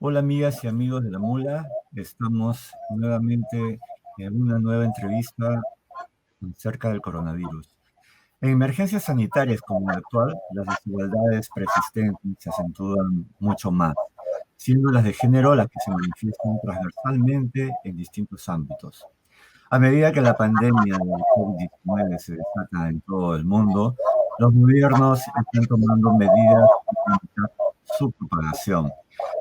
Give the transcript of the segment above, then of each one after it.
Hola amigas y amigos de la Mula, estamos nuevamente en una nueva entrevista acerca del coronavirus. En emergencias sanitarias como la actual, las desigualdades persistentes se acentúan mucho más, siendo las de género las que se manifiestan transversalmente en distintos ámbitos. A medida que la pandemia del COVID-19 se desata en todo el mundo, los gobiernos están tomando medidas para evitar su propagación.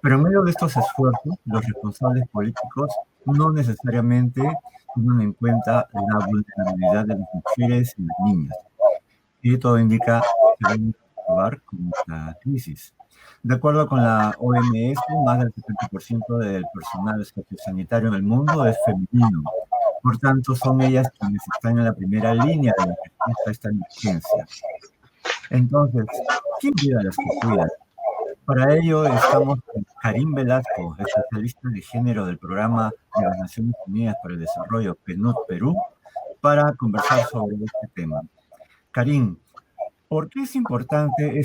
Pero en medio de estos esfuerzos, los responsables políticos no necesariamente toman en cuenta la vulnerabilidad de las mujeres y las niñas, y todo indica que vamos a acabar con esta crisis. De acuerdo con la OMS, más del 70% del personal sociosanitario en el mundo es femenino. Por tanto, son ellas quienes están en la primera línea de la respuesta a esta emergencia. Entonces, ¿quién cuida a las que cuidan? Para ello estamos con Karim Velasco, especialista de género del Programa de las Naciones Unidas para el Desarrollo PNUD Perú, para conversar sobre este tema. Karim, ¿por qué es importante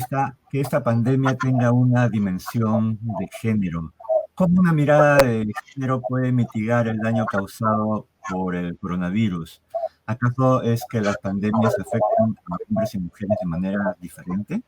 que esta pandemia tenga una dimensión de género? ¿Cómo una mirada de género puede mitigar el daño causado por el coronavirus? ¿Acaso es que las pandemias afectan a hombres y mujeres de manera diferente?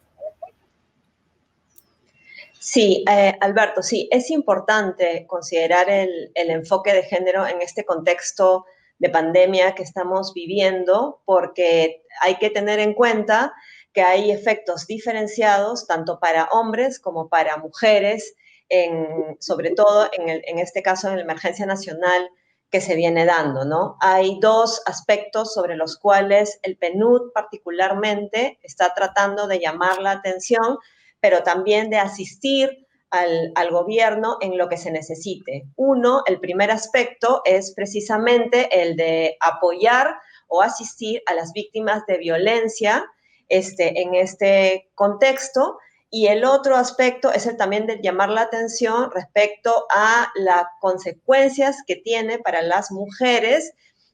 Sí, Alberto, sí, es importante considerar el enfoque de género en este contexto de pandemia que estamos viviendo, porque hay que tener en cuenta que hay efectos diferenciados tanto para hombres como para mujeres, sobre todo en este caso en la emergencia nacional que se viene dando, ¿no? Hay dos aspectos sobre los cuales el PNUD particularmente está tratando de llamar la atención, pero también de asistir al gobierno en lo que se necesite. Uno, el primer aspecto es precisamente el de apoyar o asistir a las víctimas de violencia en este contexto. Y el otro aspecto es el también de llamar la atención respecto a las consecuencias que tiene para las mujeres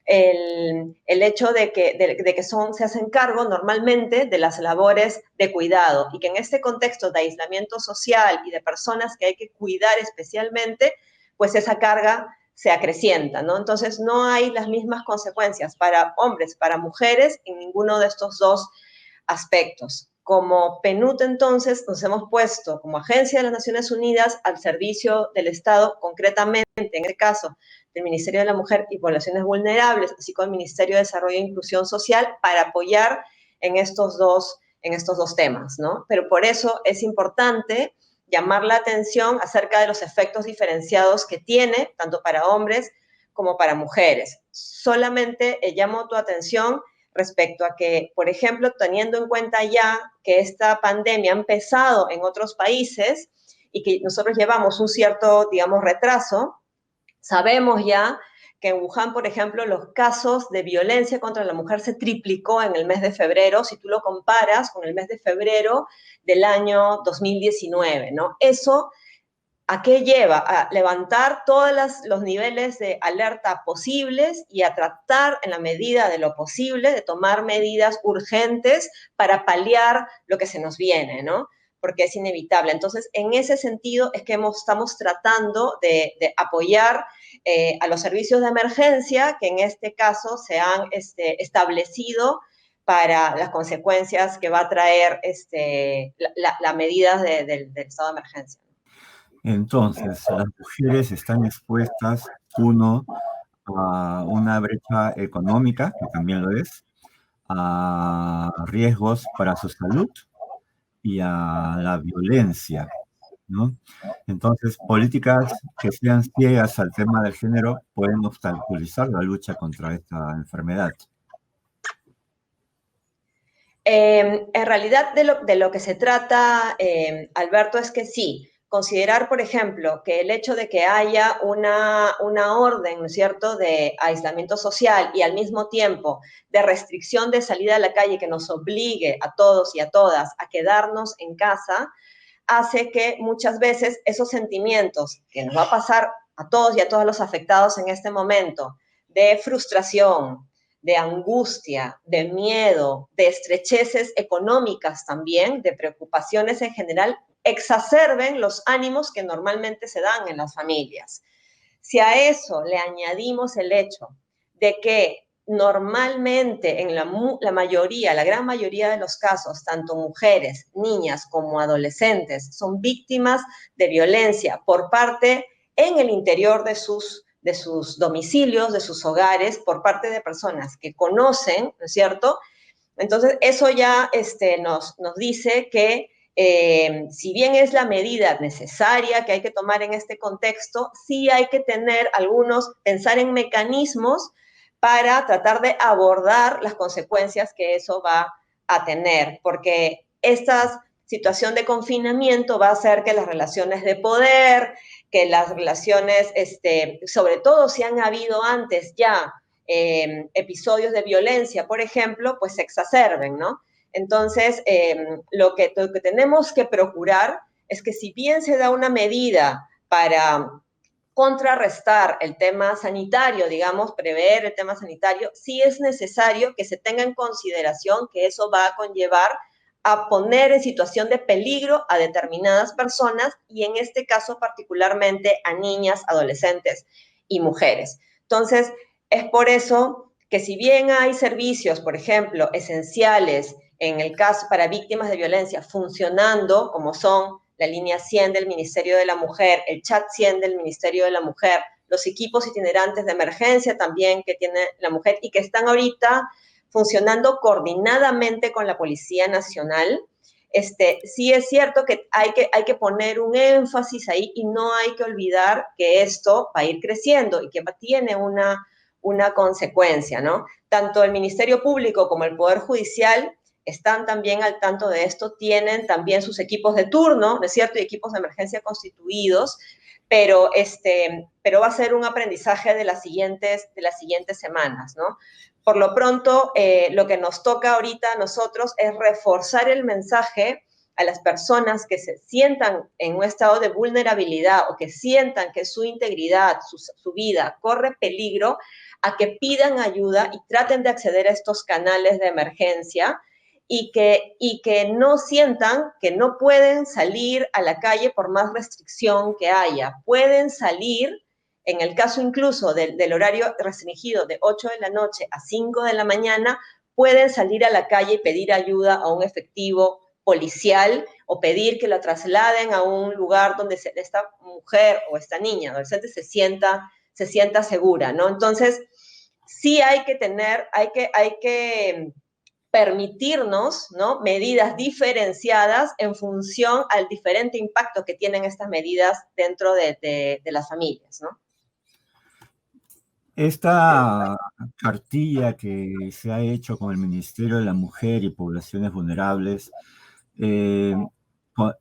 el hecho de que se hacen cargo normalmente de las labores de cuidado y que en este contexto de aislamiento social y de personas que hay que cuidar especialmente, pues esa carga se acrecienta, ¿no? Entonces no hay las mismas consecuencias para hombres, para mujeres en ninguno de estos dos aspectos. Como PNUD, entonces, nos hemos puesto como Agencia de las Naciones Unidas al servicio del Estado, concretamente, en este caso, del Ministerio de la Mujer y Poblaciones Vulnerables, así como el Ministerio de Desarrollo e Inclusión Social, para apoyar en estos dos temas, ¿no? Pero por eso es importante llamar la atención acerca de los efectos diferenciados que tiene, tanto para hombres como para mujeres. Solamente llamo tu atención respecto a que, por ejemplo, teniendo en cuenta ya que esta pandemia ha empezado en otros países y que nosotros llevamos un cierto, digamos, retraso, sabemos ya que en Wuhan, por ejemplo, los casos de violencia contra la mujer se triplicó en el mes de febrero, si tú lo comparas con el mes de febrero del año 2019, ¿no? Eso, ¿a qué lleva? A levantar todos los niveles de alerta posibles y a tratar, en la medida de lo posible, de tomar medidas urgentes para paliar lo que se nos viene, ¿no? Porque es inevitable. Entonces, en ese sentido es que estamos tratando de apoyar a los servicios de emergencia que en este caso se han establecido para las consecuencias que va a traer la medida del estado de emergencia. Entonces, las mujeres están expuestas, uno, a una brecha económica, que también lo es, a riesgos para su salud y a la violencia, ¿no? Entonces, políticas que sean ciegas al tema del género pueden obstaculizar la lucha contra esta enfermedad. En realidad, de lo que se trata, Alberto, es que sí, considerar, por ejemplo, que el hecho de que haya una orden, ¿no es cierto?, de aislamiento social y al mismo tiempo de restricción de salida a la calle que nos obligue a todos y a todas a quedarnos en casa, hace que muchas veces esos sentimientos que nos va a pasar a todos y a todos los afectados en este momento, de frustración, de angustia, de miedo, de estrecheces económicas también, de preocupaciones en general, exacerben los ánimos que normalmente se dan en las familias. Si a eso le añadimos el hecho de que normalmente en la gran mayoría de los casos, tanto mujeres, niñas como adolescentes son víctimas de violencia por parte en el interior de sus domicilios, de sus hogares, por parte de personas que conocen, ¿no es cierto? Entonces, eso ya nos dice que si bien es la medida necesaria que hay que tomar en este contexto, sí hay que pensar en mecanismos para tratar de abordar las consecuencias que eso va a tener, porque esta situación de confinamiento va a hacer que las relaciones de poder, que las relaciones, sobre todo si han habido antes ya episodios de violencia, por ejemplo, pues se exacerben, ¿no? Entonces, lo que tenemos que procurar es que si bien se da una medida para contrarrestar el tema sanitario, digamos, prever el tema sanitario, sí es necesario que se tenga en consideración que eso va a conllevar a poner en situación de peligro a determinadas personas y en este caso particularmente a niñas, adolescentes y mujeres. Entonces, es por eso que si bien hay servicios, por ejemplo, esenciales en el caso para víctimas de violencia funcionando, como son la línea 100 del Ministerio de la Mujer, el chat 100 del Ministerio de la Mujer, los equipos itinerantes de emergencia también que tiene la mujer y que están ahorita funcionando coordinadamente con la Policía Nacional. Sí es cierto que hay que poner un énfasis ahí y no hay que olvidar que esto va a ir creciendo y que tiene una consecuencia, ¿no? Tanto el Ministerio Público como el Poder Judicial están también al tanto de esto, tienen también sus equipos de turno, ¿no es cierto? Y equipos de emergencia constituidos, pero va a ser un aprendizaje de las siguientes semanas, ¿no? Por lo pronto, lo que nos toca ahorita a nosotros es reforzar el mensaje a las personas que se sientan en un estado de vulnerabilidad o que sientan que su integridad, su vida corre peligro, a que pidan ayuda y traten de acceder a estos canales de emergencia y que no sientan que no pueden salir a la calle por más restricción que haya. Pueden salir, en el caso incluso del horario restringido de 8 de la noche a 5 de la mañana, pueden salir a la calle y pedir ayuda a un efectivo policial o pedir que la trasladen a un lugar donde esta mujer o esta niña adolescente se sienta segura, ¿no? Entonces, sí hay que permitirnos, ¿no?, medidas diferenciadas en función al diferente impacto que tienen estas medidas dentro de las familias, ¿no? Esta cartilla que se ha hecho con el Ministerio de la Mujer y Poblaciones Vulnerables eh, co-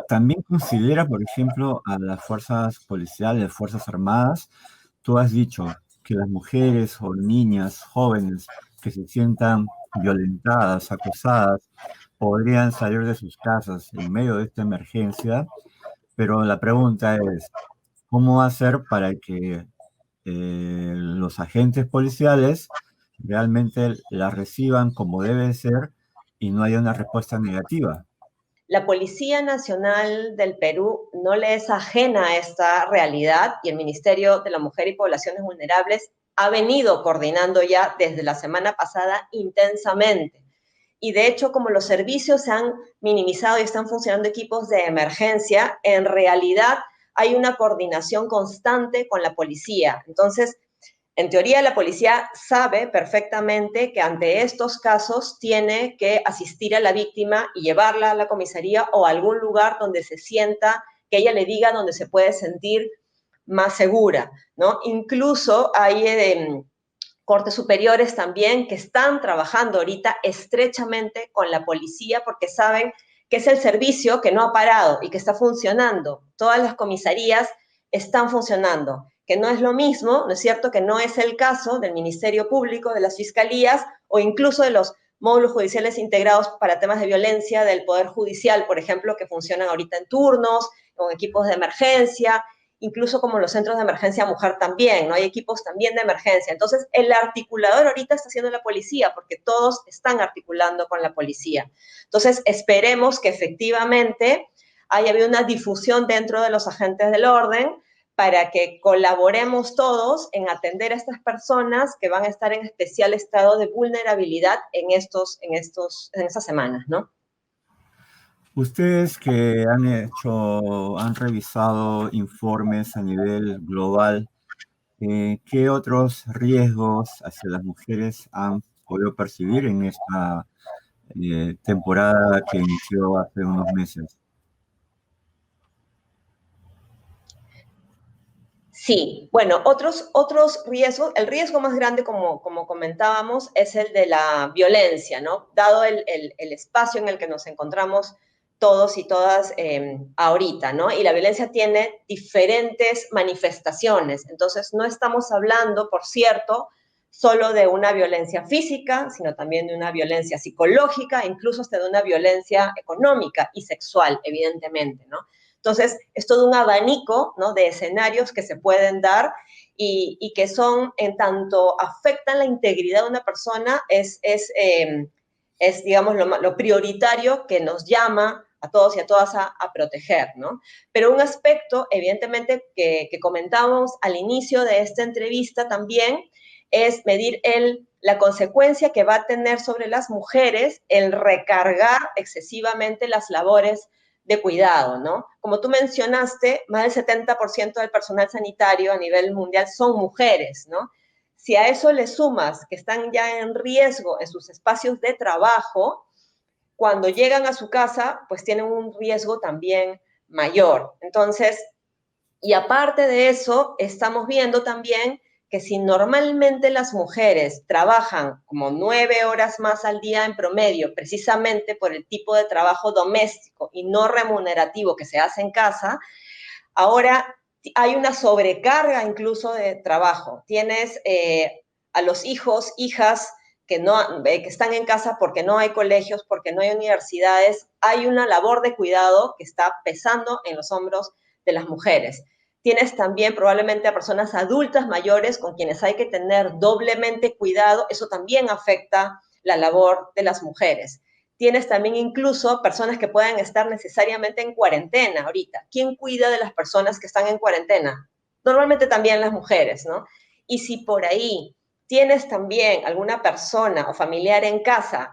también considera, por ejemplo, a las fuerzas policiales, fuerzas armadas. Tú has dicho que las mujeres o niñas jóvenes que se sientan violentadas, acosadas, podrían salir de sus casas en medio de esta emergencia, pero la pregunta es, ¿cómo hacer para que los agentes policiales realmente la reciban como debe ser y no haya una respuesta negativa? La Policía Nacional del Perú no le es ajena a esta realidad y el Ministerio de la Mujer y Poblaciones Vulnerables ha venido coordinando ya desde la semana pasada intensamente. Y de hecho, como los servicios se han minimizado y están funcionando equipos de emergencia, en realidad hay una coordinación constante con la policía. Entonces, en teoría, la policía sabe perfectamente que ante estos casos tiene que asistir a la víctima y llevarla a la comisaría o a algún lugar donde se sienta, que ella le diga donde se puede sentir más segura, ¿no? Incluso hay cortes superiores también que están trabajando ahorita estrechamente con la policía porque saben que es el servicio que no ha parado y que está funcionando. Todas las comisarías están funcionando, que no es lo mismo, ¿no es cierto?, que no es el caso del Ministerio Público, de las fiscalías o incluso de los módulos judiciales integrados para temas de violencia del Poder Judicial, por ejemplo, que funcionan ahorita en turnos, con equipos de emergencia, incluso como los centros de emergencia mujer también, ¿no? Hay equipos también de emergencia. Entonces, el articulador ahorita está siendo la policía, porque todos están articulando con la policía. Entonces, esperemos que efectivamente haya habido una difusión dentro de los agentes del orden para que colaboremos todos en atender a estas personas que van a estar en especial estado de vulnerabilidad en estas semanas, ¿no? Ustedes que han revisado informes a nivel global, ¿qué otros riesgos hacia las mujeres han podido percibir en esta temporada que inició hace unos meses? Sí, bueno, otros riesgos, el riesgo más grande, como comentábamos, es el de la violencia, ¿no? Dado el espacio en el que nos encontramos todos y todas ahorita, ¿no? Y la violencia tiene diferentes manifestaciones, entonces no estamos hablando, por cierto, solo de una violencia física, sino también de una violencia psicológica, incluso hasta de una violencia económica y sexual, evidentemente, ¿no? Entonces, es todo un abanico, ¿no?, de escenarios que se pueden dar y que son, en tanto afectan la integridad de una persona, digamos, lo prioritario que nos llama a todos y a todas a proteger, ¿no? Pero un aspecto, evidentemente, que comentamos al inicio de esta entrevista también, es medir la consecuencia que va a tener sobre las mujeres el recargar excesivamente las labores de cuidado, ¿no? Como tú mencionaste, más del 70% del personal sanitario a nivel mundial son mujeres, ¿no? Si a eso le sumas que están ya en riesgo en sus espacios de trabajo, cuando llegan a su casa, pues tienen un riesgo también mayor. Entonces, y aparte de eso, estamos viendo también que si normalmente las mujeres trabajan como 9 horas más al día en promedio, precisamente por el tipo de trabajo doméstico y no remunerativo que se hace en casa, ahora hay una sobrecarga incluso de trabajo. Tienes a los hijos, hijas que están en casa porque no hay colegios, porque no hay universidades. Hay una labor de cuidado que está pesando en los hombros de las mujeres. Tienes también probablemente a personas adultas mayores con quienes hay que tener doblemente cuidado. Eso también afecta la labor de las mujeres. Tienes también incluso personas que pueden estar necesariamente en cuarentena ahorita. ¿Quién cuida de las personas que están en cuarentena? Normalmente también las mujeres, ¿no? Y si por ahí tienes también alguna persona o familiar en casa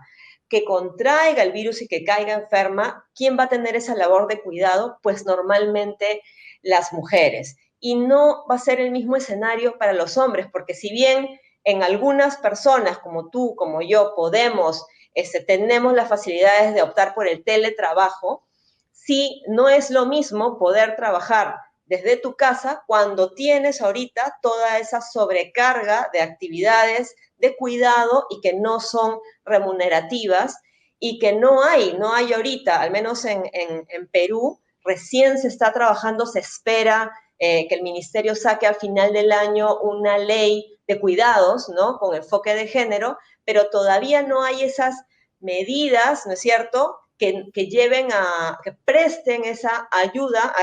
que contraiga el virus y que caiga enferma, ¿quién va a tener esa labor de cuidado? Pues normalmente las mujeres. Y no va a ser el mismo escenario para los hombres, porque si bien en algunas personas como tú, como yo, tenemos las facilidades de optar por el teletrabajo, sí, no es lo mismo poder trabajar desde tu casa cuando tienes ahorita toda esa sobrecarga de actividades de cuidado y que no son remunerativas y que no hay ahorita, al menos en Perú, recién se está trabajando, se espera que el ministerio saque al final del año una ley de cuidados, ¿no?, con enfoque de género, pero todavía no hay esas medidas, ¿no es cierto?, que presten esa ayuda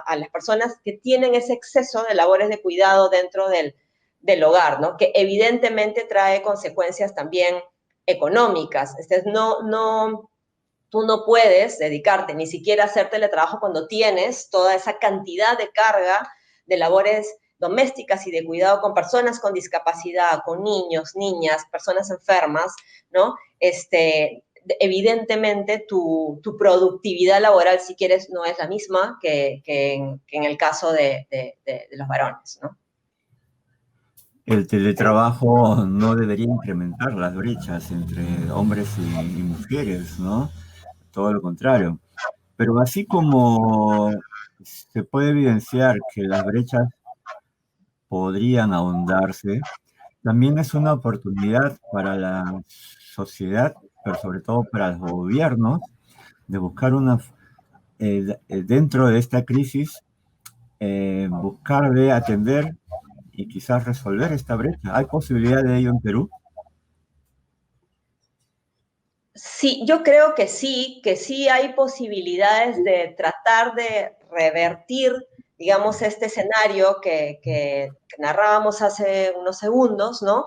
a las personas que tienen ese exceso de labores de cuidado dentro del hogar, ¿no?, que evidentemente trae consecuencias también económicas. Tú no puedes dedicarte ni siquiera a hacer teletrabajo cuando tienes toda esa cantidad de carga de labores domésticas y de cuidado con personas con discapacidad, con niños, niñas, personas enfermas, ¿no? Evidentemente tu productividad laboral, si quieres, no es la misma que en el caso de los varones, ¿no? El teletrabajo no debería incrementar las brechas entre hombres y mujeres, ¿no? Todo lo contrario. Pero así como se puede evidenciar que las brechas podrían ahondarse, también es una oportunidad para la sociedad, pero sobre todo para los gobiernos, de buscar dentro de esta crisis, buscar de atender y quizás resolver esta brecha. ¿Hay posibilidad de ello en Perú? Sí, yo creo que sí hay posibilidades de tratar de revertir, digamos, este escenario que narrábamos hace unos segundos, ¿no?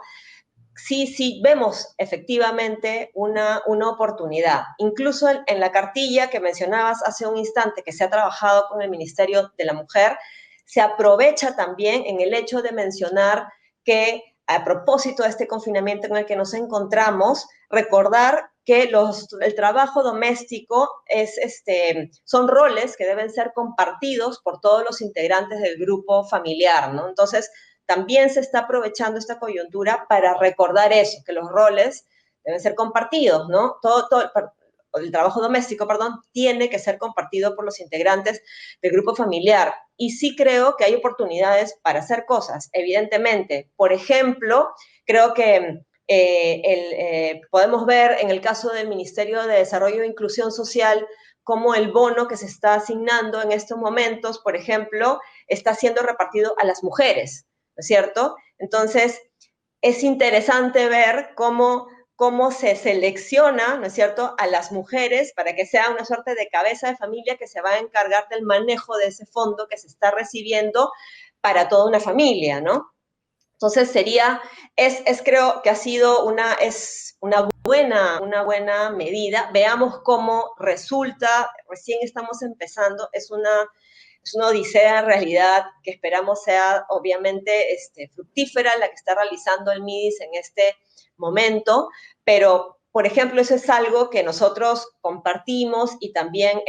sí vemos efectivamente una oportunidad. Incluso en la cartilla que mencionabas hace un instante, que se ha trabajado con el Ministerio de la Mujer, se aprovecha también en el hecho de mencionar que a propósito de este confinamiento en el que nos encontramos, recordar que el trabajo doméstico son roles que deben ser compartidos por todos los integrantes del grupo familiar, ¿no? Entonces, también se está aprovechando esta coyuntura para recordar eso, que los roles deben ser compartidos, ¿no? El trabajo doméstico, perdón, tiene que ser compartido por los integrantes del grupo familiar. Y sí creo que hay oportunidades para hacer cosas, evidentemente. Por ejemplo, creo que podemos ver en el caso del Ministerio de Desarrollo e Inclusión Social cómo el bono que se está asignando en estos momentos, por ejemplo, está siendo repartido a las mujeres, ¿no es cierto? Entonces, es interesante ver cómo se selecciona, ¿no es cierto?, a las mujeres para que sea una suerte de cabeza de familia que se va a encargar del manejo de ese fondo que se está recibiendo para toda una familia, ¿no? Entonces creo que ha sido una buena medida. Veamos cómo resulta, recién estamos empezando, es una odisea en realidad que esperamos sea obviamente fructífera la que está realizando el MIDIS en este momento, pero por ejemplo eso es algo que nosotros compartimos y también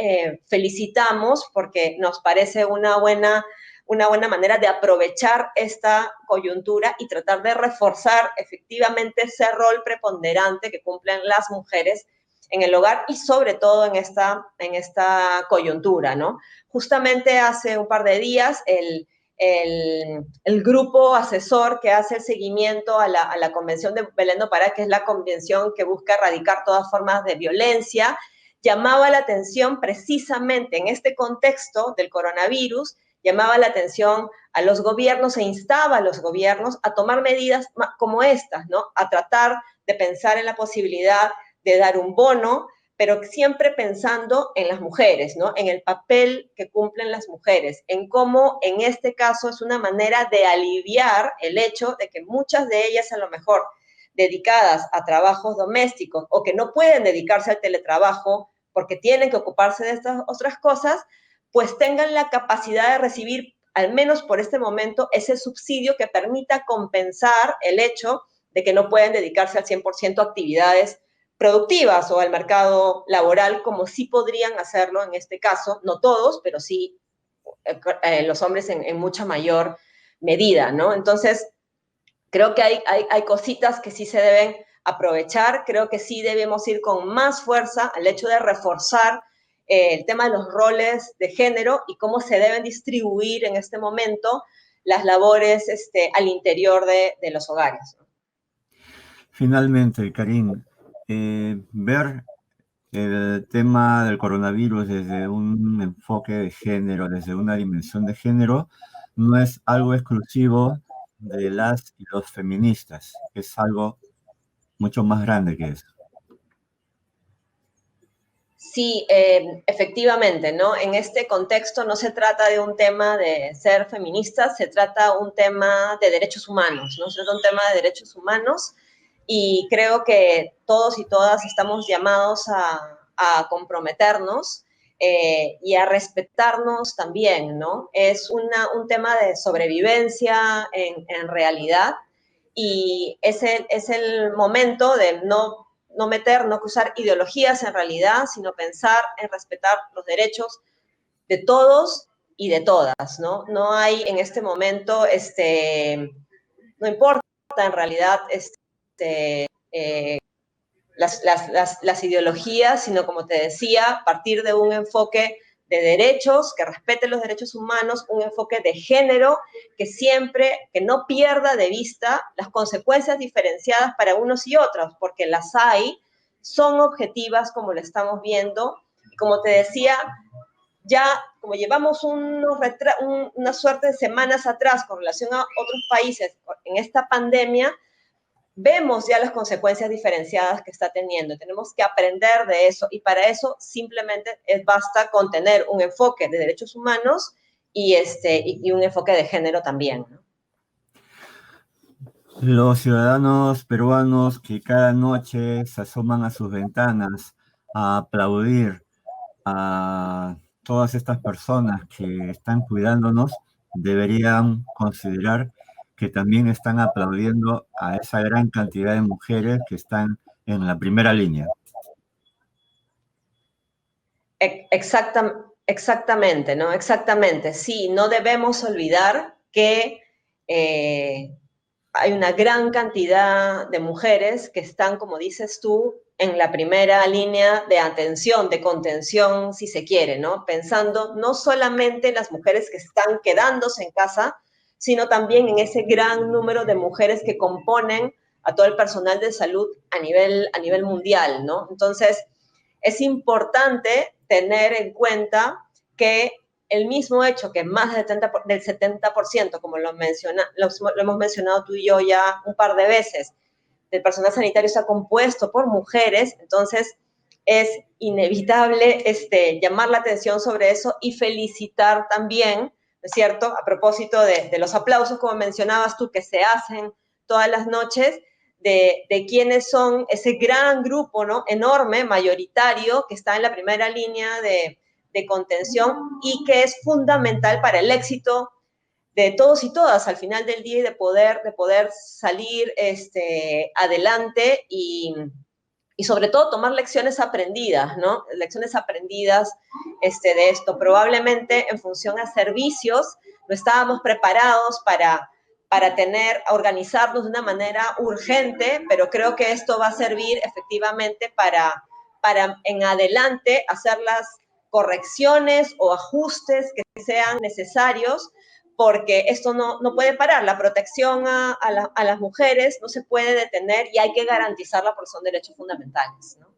felicitamos porque nos parece una buena manera de aprovechar esta coyuntura y tratar de reforzar efectivamente ese rol preponderante que cumplen las mujeres en el hogar y sobre todo en esta coyuntura, ¿no? Justamente hace un par de días el grupo asesor que hace el seguimiento a la Convención de Belén do Pará, que es la convención que busca erradicar todas formas de violencia, llamaba la atención precisamente en este contexto del coronavirus, llamaba la atención a los gobiernos e instaba a los gobiernos a tomar medidas como estas, ¿no? A tratar de pensar en la posibilidad de dar un bono, pero siempre pensando en las mujeres, ¿no? En el papel que cumplen las mujeres, en cómo en este caso es una manera de aliviar el hecho de que muchas de ellas a lo mejor dedicadas a trabajos domésticos o que no pueden dedicarse al teletrabajo porque tienen que ocuparse de estas otras cosas, pues tengan la capacidad de recibir, al menos por este momento, ese subsidio que permita compensar el hecho de que no pueden dedicarse al 100% a actividades productivas o al mercado laboral, como sí podrían hacerlo en este caso, no todos, pero sí los hombres en mucha mayor medida, ¿no? Entonces, creo que hay cositas que sí se deben aprovechar, creo que sí debemos ir con más fuerza al hecho de reforzar el tema de los roles de género y cómo se deben distribuir en este momento las labores al interior de los hogares. Finalmente, Karin, ver el tema del coronavirus desde un enfoque de género, desde una dimensión de género, no es algo exclusivo de las y los feministas, es algo mucho más grande que eso. Sí, efectivamente, ¿no? En este contexto no se trata de un tema de ser feminista, se trata un tema de derechos humanos, ¿no? Se trata un tema de derechos humanos y creo que todos y todas estamos llamados a comprometernos y a respetarnos también, ¿no? Es un tema de sobrevivencia en realidad y es el momento de no cruzar ideologías en realidad, sino pensar en respetar los derechos de todos y de todas, ¿no? No hay en este momento, no importa en realidad las ideologías, sino como te decía, partir de un enfoque de derechos, que respete los derechos humanos, un enfoque de género, que no pierda de vista las consecuencias diferenciadas para unos y otros, porque las hay, son objetivas como lo estamos viendo, y como te decía, ya como llevamos una suerte de semanas atrás con relación a otros países en esta pandemia, vemos ya las consecuencias diferenciadas que está teniendo. Tenemos que aprender de eso y para eso simplemente basta con tener un enfoque de derechos humanos y un enfoque de género también, ¿no? Los ciudadanos peruanos que cada noche se asoman a sus ventanas a aplaudir a todas estas personas que están cuidándonos, deberían considerar que también están aplaudiendo a esa gran cantidad de mujeres que están en la primera línea. Exactamente, ¿no? Exactamente. Sí, no debemos olvidar que hay una gran cantidad de mujeres que están, como dices tú, en la primera línea de atención, de contención, si se quiere, ¿no? Pensando no solamente en las mujeres que están quedándose en casa, sino también en ese gran número de mujeres que componen a todo el personal de salud a nivel mundial, ¿no? Entonces, es importante tener en cuenta que el mismo hecho que más del 70%, como lo hemos mencionado tú y yo ya un par de veces, del personal sanitario está compuesto por mujeres, entonces es inevitable llamar la atención sobre eso y felicitar también, ¿no es cierto? A propósito de los aplausos, como mencionabas tú, que se hacen todas las noches, de quiénes son ese gran grupo, ¿no? Enorme, mayoritario, que está en la primera línea de contención y que es fundamental para el éxito de todos y todas al final del día y de poder salir adelante y sobre todo tomar lecciones aprendidas, ¿no? Lecciones aprendidas de esto. Probablemente en función a servicios no estábamos preparados organizarnos de una manera urgente, pero creo que esto va a servir efectivamente para en adelante hacer las correcciones o ajustes que sean necesarios, porque esto no puede parar. La protección a las mujeres no se puede detener y hay que garantizarla porque son derechos fundamentales, ¿no?